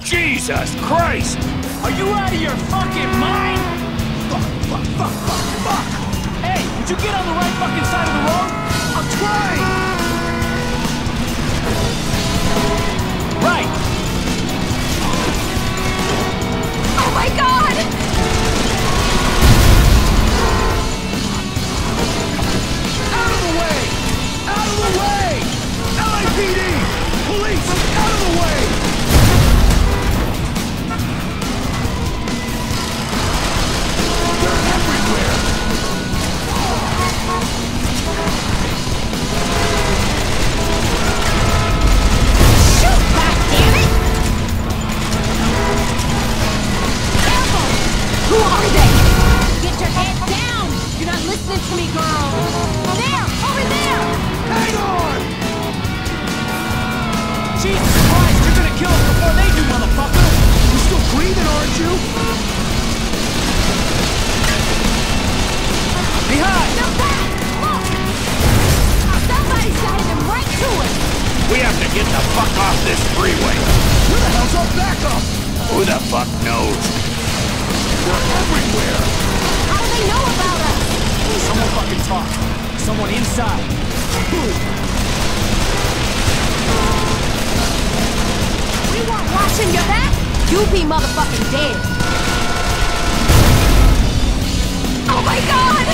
Jesus Christ! Are you out of your fucking mind? Fuck! Hey, would you get on the right fucking side of the road? I'm trying! Right! Oh my God! Out of the way! Out of the way! LAPD! Police! Out of the way! They're everywhere! Shoot, goddammit! Careful! Who are they? Get your head down! You're not listening to me, girl! There! Over there! Hang on! Jesus Christ, you're gonna kill us before they do, motherfucker! You still breathing, aren't you? Behind! Now back! Look! Somebody's guiding them right to us! We have to get the fuck off this freeway! Where the hell's our backup? Who the fuck knows? They're everywhere! How do they know about us? Someone fucking talk. Someone inside. We weren't watching your back? You be motherfucking dead! Oh my God!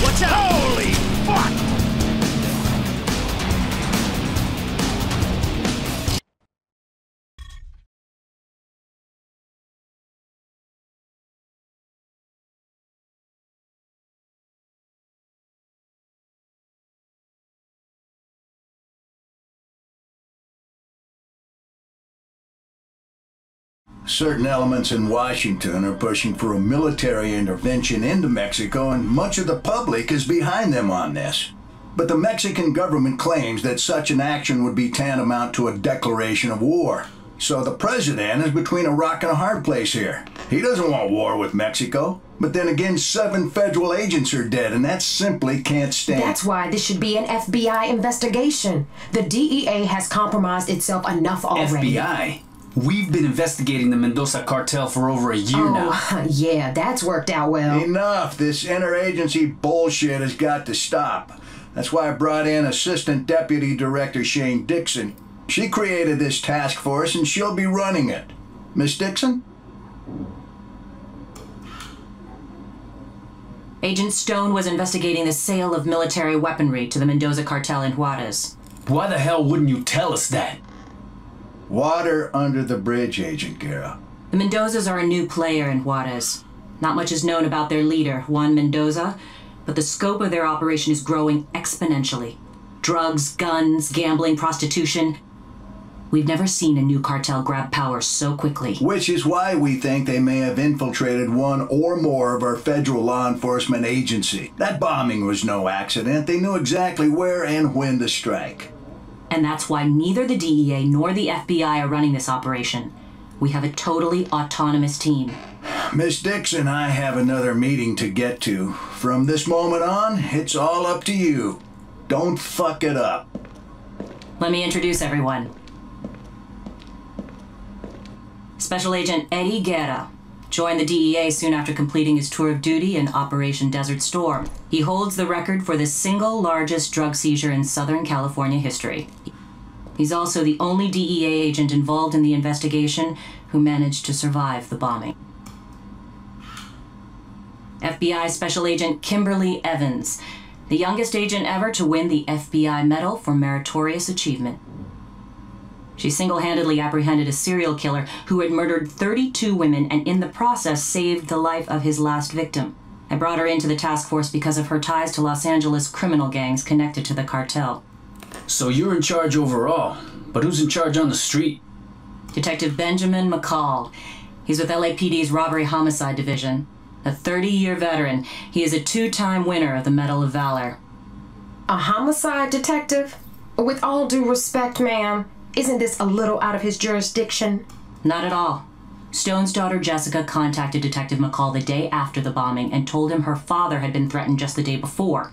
Watch out! Holy fuck! Certain elements in Washington are pushing for a military intervention into Mexico, and much of the public is behind them on this. But the Mexican government claims that such an action would be tantamount to a declaration of war. So the president is between a rock and a hard place here. He doesn't want war with Mexico. But then again, 7 federal agents are dead, and that simply can't stand. That's why this should be an FBI investigation. The DEA has compromised itself enough already. FBI? We've been investigating the Mendoza cartel for over a year now. Oh, yeah, that's worked out well. Enough. This interagency bullshit has got to stop. That's why I brought in Assistant Deputy Director Shane Dixon. She created this task force, and she'll be running it. Miss Dixon? Agent Stone was investigating the sale of military weaponry to the Mendoza cartel in Juarez. Why the hell wouldn't you tell us that? Water under the bridge, Agent Guerra. The Mendozas are a new player in Juarez. Not much is known about their leader, Juan Mendoza, but the scope of their operation is growing exponentially. Drugs, guns, gambling, prostitution. We've never seen a new cartel grab power so quickly. Which is why we think they may have infiltrated one or more of our federal law enforcement agency. That bombing was no accident. They knew exactly where and when to strike. And that's why neither the DEA nor the FBI are running this operation. We have a totally autonomous team. Miss Dixon, I have another meeting to get to. From this moment on, it's all up to you. Don't fuck it up. Let me introduce everyone. Special Agent Eddie Guerra joined the DEA soon after completing his tour of duty in Operation Desert Storm. He holds the record for the single largest drug seizure in Southern California history. He's also the only DEA agent involved in the investigation who managed to survive the bombing. FBI Special Agent Kimberly Evans, the youngest agent ever to win the FBI Medal for Meritorious Achievement. She single-handedly apprehended a serial killer who had murdered 32 women and in the process saved the life of his last victim. I brought her into the task force because of her ties to Los Angeles criminal gangs connected to the cartel. So you're in charge overall, but who's in charge on the street? Detective Benjamin McCall. He's with LAPD's Robbery Homicide Division. A 30-year veteran, he is a 2-time winner of the Medal of Valor. A homicide detective? With all due respect, ma'am, isn't this a little out of his jurisdiction? Not at all. Stone's daughter Jessica contacted Detective McCall the day after the bombing and told him her father had been threatened just the day before.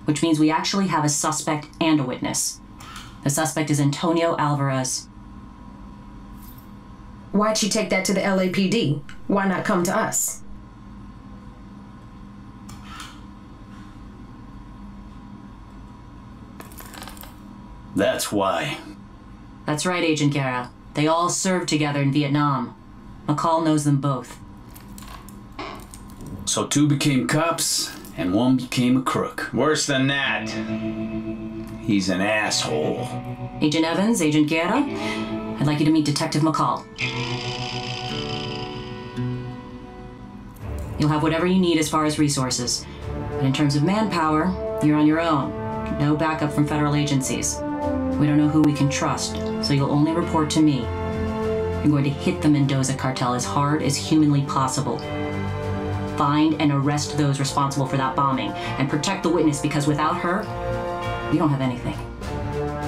Which means we actually have a suspect and a witness. The suspect is Antonio Alvarez. Why'd she take that to the LAPD? Why not come to us? That's why. That's right, Agent Guerra. They all served together in Vietnam. McCall knows them both. So 2 became cops, and 1 became a crook. Worse than that. He's an asshole. Agent Evans, Agent Guerra, I'd like you to meet Detective McCall. You'll have whatever you need as far as resources. But in terms of manpower, you're on your own. No backup from federal agencies. We don't know who we can trust, so you'll only report to me. You're going to hit the Mendoza cartel as hard as humanly possible. Find and arrest those responsible for that bombing, and protect the witness, because without her, we don't have anything.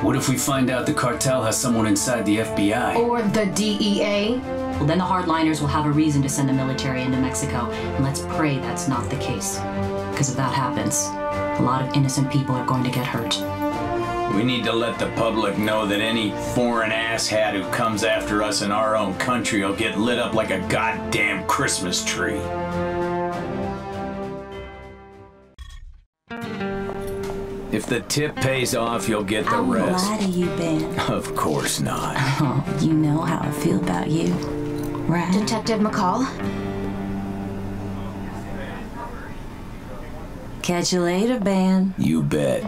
What if we find out the cartel has someone inside the FBI? Or the DEA? Well, then the hardliners will have a reason to send the military into Mexico, and let's pray that's not the case. Because if that happens, a lot of innocent people are going to get hurt. We need to let the public know that any foreign asshat who comes after us in our own country will get lit up like a goddamn Christmas tree. If the tip pays off, you'll get the rest. I won't lie to you, Ben. Of course not. Oh, you know how I feel about you, right? Detective McCall? Catch you later, Ben. You bet.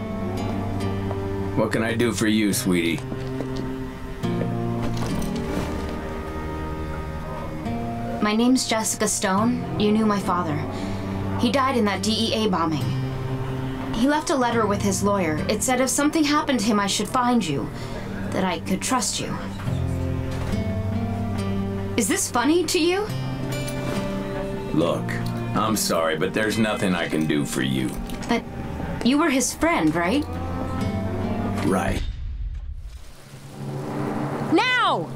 What can I do for you, sweetie? My name's Jessica Stone. You knew my father. He died in that DEA bombing. He left a letter with his lawyer. It said if something happened to him, I should find you. That I could trust you. Is this funny to you? Look, I'm sorry, but there's nothing I can do for you. But you were his friend, right? Right. Now!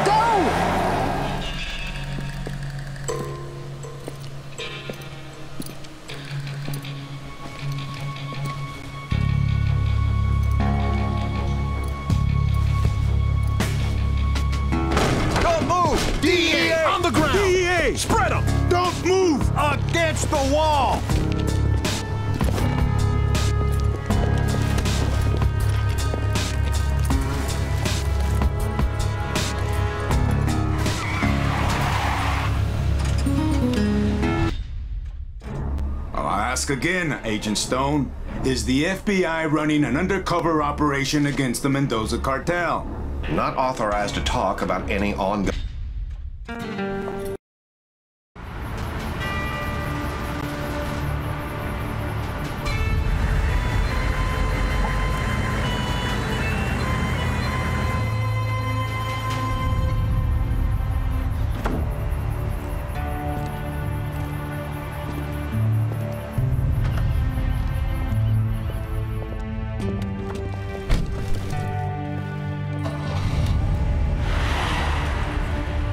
Go! Don't move! DEA! On the ground! DEA! Spread them! Don't move! Against the wall! Ask again, Agent Stone. Is the FBI running an undercover operation against the Mendoza cartel? Not authorized to talk about any ongoing...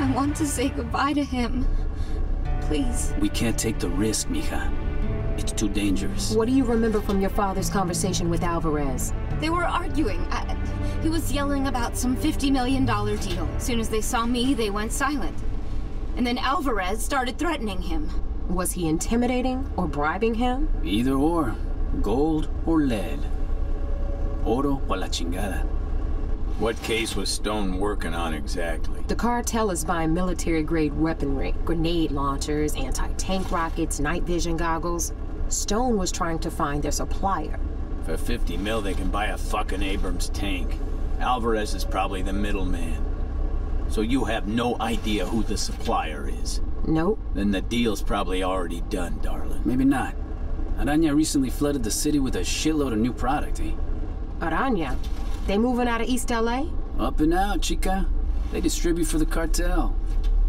I want to say goodbye to him. Please. We can't take the risk, mija. It's too dangerous. What do you remember from your father's conversation with Alvarez? They were arguing. He was yelling about some $50 million deal. As soon as they saw me, they went silent. And then Alvarez started threatening him. Was he intimidating or bribing him? Either or. Gold or lead. Oro o la chingada. What case was Stone working on exactly? The cartel is buying military-grade weaponry, grenade launchers, anti-tank rockets, night vision goggles. Stone was trying to find their supplier. For 50 mil, they can buy a fucking Abrams tank. Alvarez is probably the middleman. So you have no idea who the supplier is? Nope. Then the deal's probably already done, darling. Maybe not. Araña recently flooded the city with a shitload of new product, eh? Araña? They moving out of East LA? Up and out, chica. They distribute for the cartel.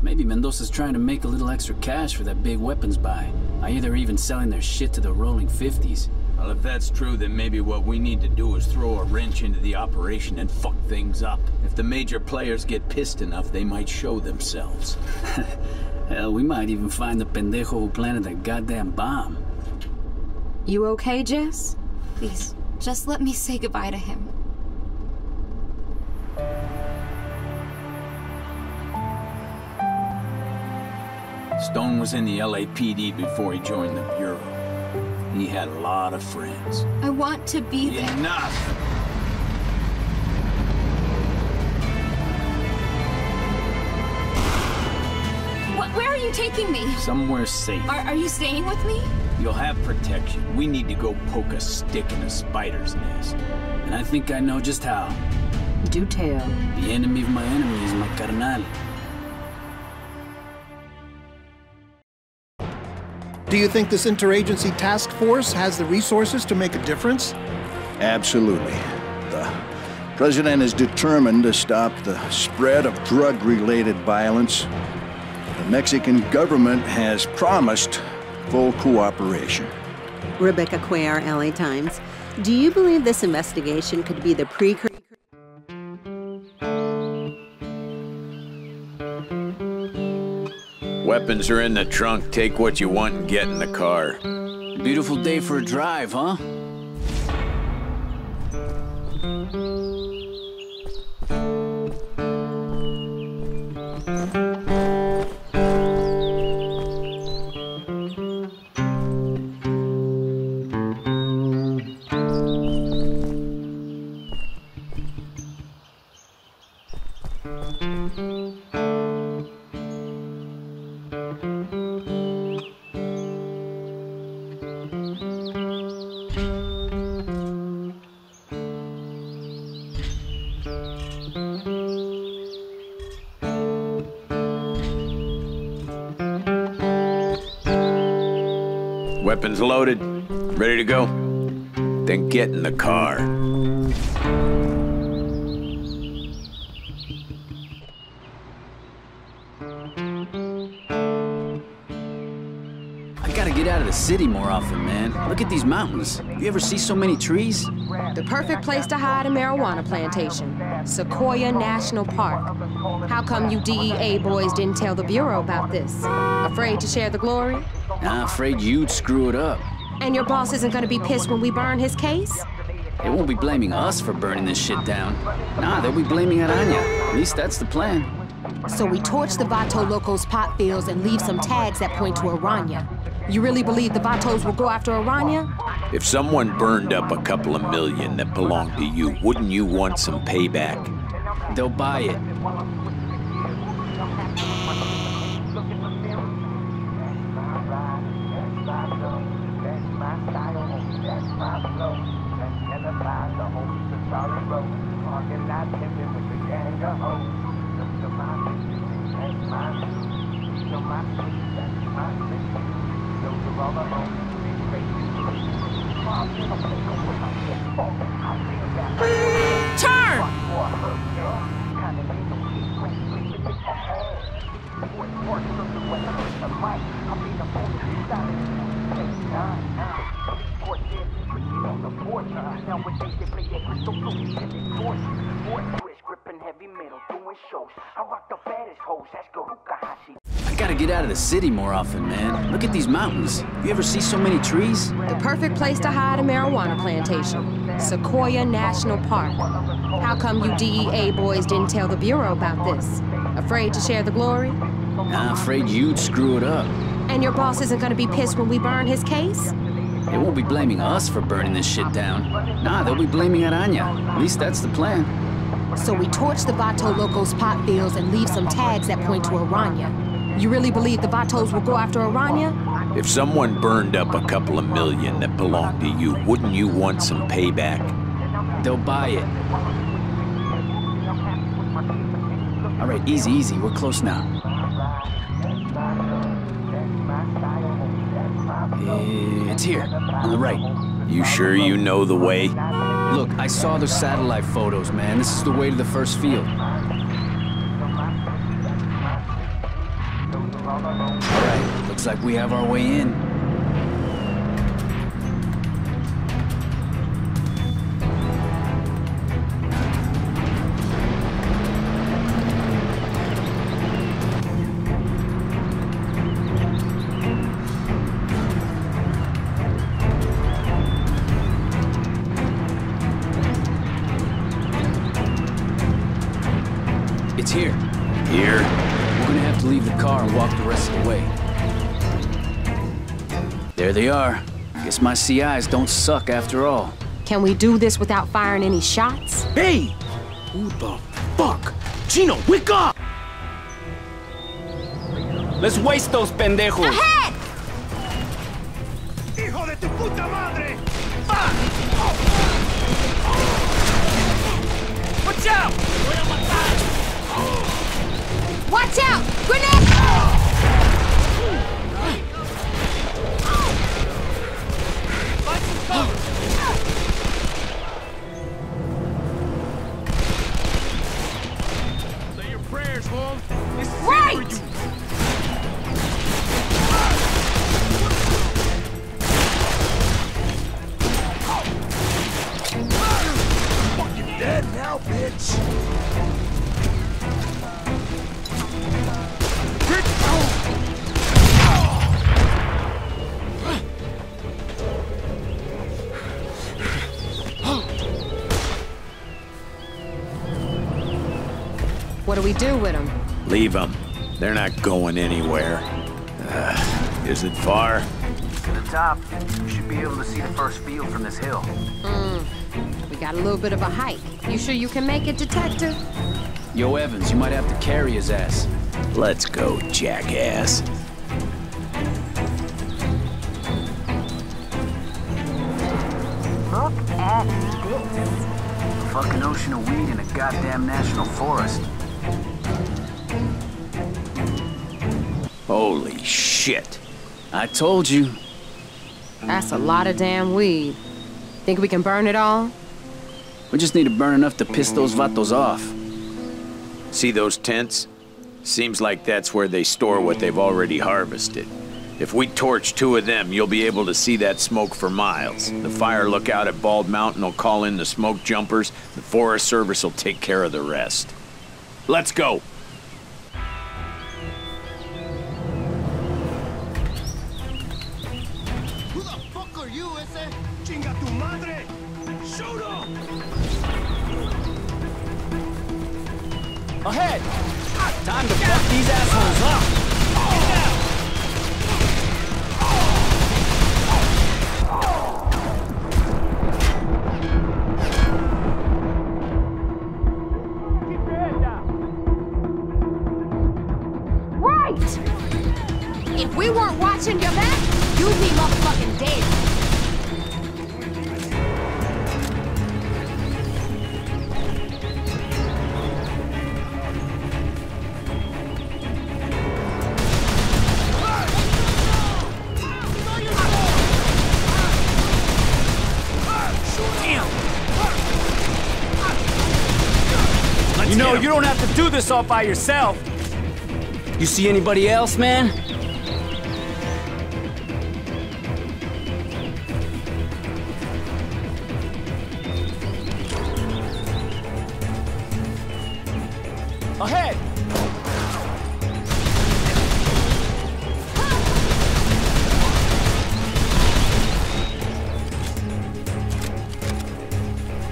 Maybe Mendoza's trying to make a little extra cash for that big weapons buy. Either even selling their shit to the rolling 50s. Well, if that's true, then maybe what we need to do is throw a wrench into the operation and fuck things up. If the major players get pissed enough, they might show themselves. Hell, we might even find the pendejo who planted that goddamn bomb. You okay, Jess? Please, just let me say goodbye to him. Stone was in the LAPD before he joined the Bureau. He had a lot of friends. I want to be there. Enough! Where are you taking me? Somewhere safe. Are you staying with me? You'll have protection. We need to go poke a stick in a spider's nest. And I think I know just how. Do tell. The enemy of my enemy is my carnal. Do you think this interagency task force has the resources to make a difference? Absolutely. The president is determined to stop the spread of drug-related violence. The Mexican government has promised full cooperation. Rebecca Cuellar, LA Times. Do you believe this investigation could be the precursor? Weapons are in the trunk. Take what you want and get in the car. Beautiful day for a drive, huh? Weapons loaded. Ready to go? Then get in the car. I gotta get out of the city more often, man. Look at these mountains. You ever see so many trees? The perfect place to hide a marijuana plantation. Sequoia National Park. How come you DEA boys didn't tell the Bureau about this? Afraid to share the glory? I'm afraid you'd screw it up. And your boss isn't gonna be pissed when we burn his case? They won't be blaming us for burning this shit down. Nah, they'll be blaming Araña. At least that's the plan. So we torch the Vato Locos pot fields and leave some tags that point to Araña. You really believe the Vatos will go after Araña? If someone burned up a couple of million that belonged to you, wouldn't you want some payback? They'll buy it. Turn! I gotta get out of the city more often, man. Look at these mountains. You ever see so many trees? The perfect place to hide a marijuana plantation. Sequoia National Park. How come you DEA boys didn't tell the Bureau about this? Afraid to share the glory? I'm afraid you'd screw it up. And your boss isn't gonna be pissed when we burn his case? They won't be blaming us for burning this shit down. Nah, they'll be blaming Araña. At least that's the plan. So we torch the Vato Locos pot fields and leave some tags that point to Araña. You really believe the Vatos will go after Araña? If someone burned up a couple of million that belonged to you, wouldn't you want some payback? They'll buy it. All right, easy, easy. We're close now. It's here, on the right. You sure you know the way? Look, I saw the satellite photos, man. This is the way to the first field. All right, looks like we have our way in. Here? We're gonna have to leave the car and walk the rest of the way. There they are. Guess my CIs don't suck after all. Can we do this without firing any shots? Hey! Who the fuck? Chino, wake up! Let's waste those pendejos. Ahead! ¡Hijo de tu puta madre! Watch out! Watch out! Grenade! Say your prayers, home. This is Right! it for you. Fucking dead now, bitch! What do we do with them? Leave them. They're not going anywhere. Is it far? To the top. You should be able to see the first field from this hill. We got a little bit of a hike. You sure you can make it, Detective? Yo, Evans, you might have to carry his ass. Let's go, jackass. Look at this. A fucking ocean of weed in a goddamn national forest. Holy shit. I told you. That's a lot of damn weed. Think we can burn it all? We just need to burn enough to piss those vatos off. See those tents? Seems like that's where they store what they've already harvested. If we torch 2 of them, you'll be able to see that smoke for miles. The fire lookout at Bald Mountain will call in the smoke jumpers. The Forest Service will take care of the rest. Let's go. Who the fuck are you, ese? Chinga tu madre! Shoot him! Ahead! Time to fuck these assholes up! If we weren't watching your back, you'd be motherfucking dead. You know, you don't have to do this all by yourself. You see anybody else, man? Ahead!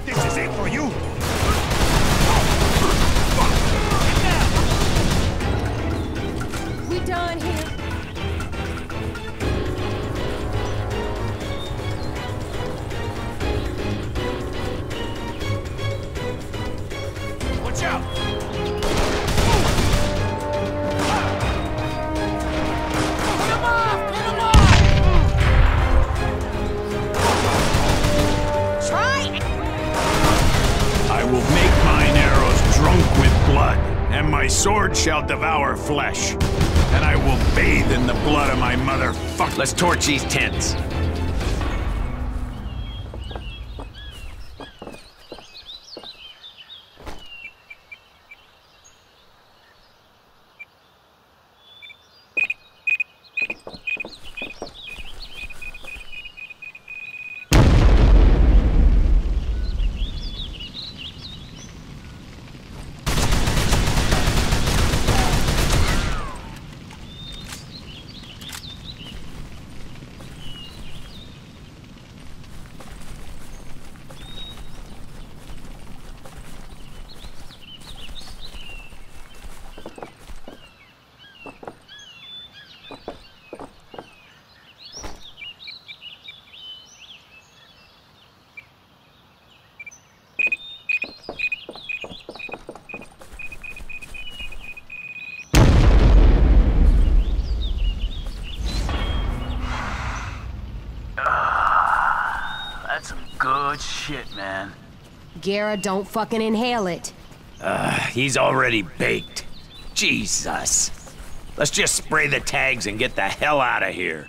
This is it for you! We done here. Watch out! I will make mine arrows drunk with blood, and my sword shall devour flesh. And I will bathe in the blood of my motherfucker. Let's torch these tents. shit, man. Guerra, don't fucking inhale it. He's already baked. Jesus. Let's just spray the tags and get the hell out of here.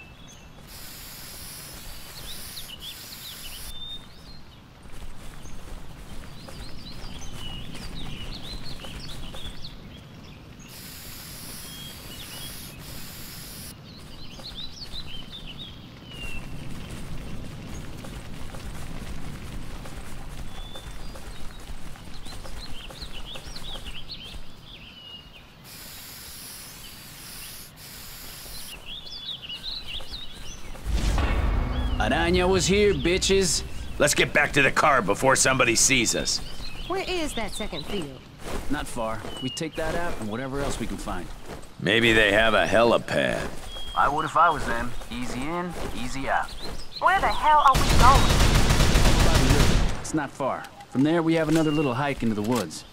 Araña was here, bitches. Let's get back to the car before somebody sees us. Where is that second field? Not far. We take that out and whatever else we can find. Maybe they have a helipad. I would if I was them. Easy in, easy out. Where the hell are we going? It's not far. From there, we have another little hike into the woods.